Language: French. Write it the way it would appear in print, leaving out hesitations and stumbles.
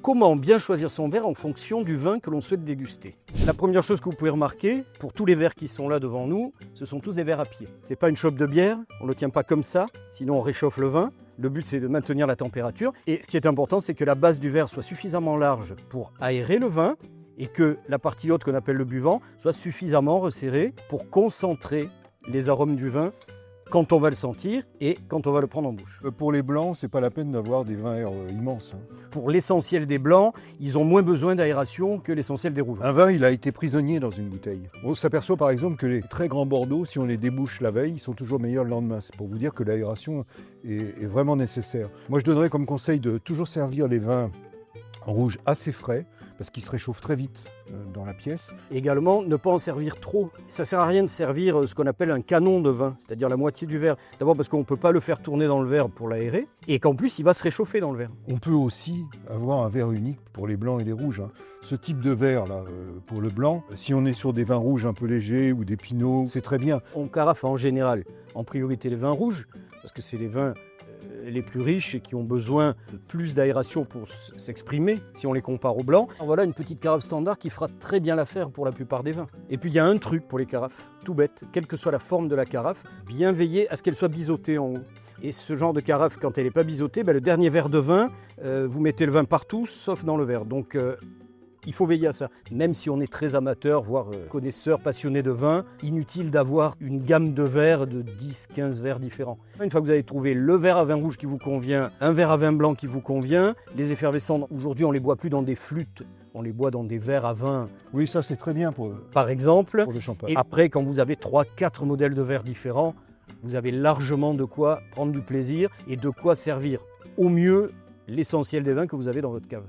comment bien choisir son verre en fonction du vin que l'on souhaite déguster? La première chose que vous pouvez remarquer, pour tous les verres qui sont là devant nous, ce sont tous des verres à pied. Ce n'est pas une chope de bière, on ne le tient pas comme ça, sinon on réchauffe le vin. Le but c'est de maintenir la température. Et ce qui est important, c'est que la base du verre soit suffisamment large pour aérer le vin et que la partie haute qu'on appelle le buvant soit suffisamment resserrée pour concentrer les arômes du vin quand on va le sentir et quand on va le prendre en bouche. Pour les blancs, c'est pas la peine d'avoir des vins immenses. Pour l'essentiel des blancs, ils ont moins besoin d'aération que l'essentiel des rouges. Un vin, il a été prisonnier dans une bouteille. On s'aperçoit par exemple que les très grands Bordeaux, si on les débouche la veille, ils sont toujours meilleurs le lendemain. C'est pour vous dire que l'aération est vraiment nécessaire. Moi, je donnerais comme conseil de toujours servir les vins en rouge assez frais, parce qu'ils se réchauffent très vite dans la pièce. Également, ne pas en servir trop. Ça ne sert à rien de servir ce qu'on appelle un canon de vin, c'est-à-dire la moitié du verre. D'abord parce qu'on ne peut pas le faire tourner dans le verre pour l'aérer, et qu'en plus, il va se réchauffer dans le verre. On peut aussi avoir un verre unique pour les blancs et les rouges. Ce type de verre, là, pour le blanc, si on est sur des vins rouges un peu légers ou des pinots, c'est très bien. On carafe en général, en priorité les vins rouges, parce que c'est les vins les plus riches et qui ont besoin de plus d'aération pour s'exprimer si on les compare aux blancs. Voilà une petite carafe standard qui fera très bien l'affaire pour la plupart des vins. Et puis il y a un truc pour les carafes, tout bête, quelle que soit la forme de la carafe, bien veiller à ce qu'elle soit biseautée en haut. Et ce genre de carafe, quand elle n'est pas biseautée, le dernier verre de vin, vous mettez le vin partout sauf dans le verre. Donc il faut veiller à ça. Même si on est très amateur, voire connaisseur, passionné de vin, inutile d'avoir une gamme de verres de 10-15 verres différents. Une fois que vous avez trouvé le verre à vin rouge qui vous convient, un verre à vin blanc qui vous convient, les effervescents, aujourd'hui on ne les boit plus dans des flûtes, on les boit dans des verres à vin. Oui, ça c'est très bien par exemple. Pour le champagne. Et après, quand vous avez 3-4 modèles de verres différents, vous avez largement de quoi prendre du plaisir et de quoi servir au mieux l'essentiel des vins que vous avez dans votre cave.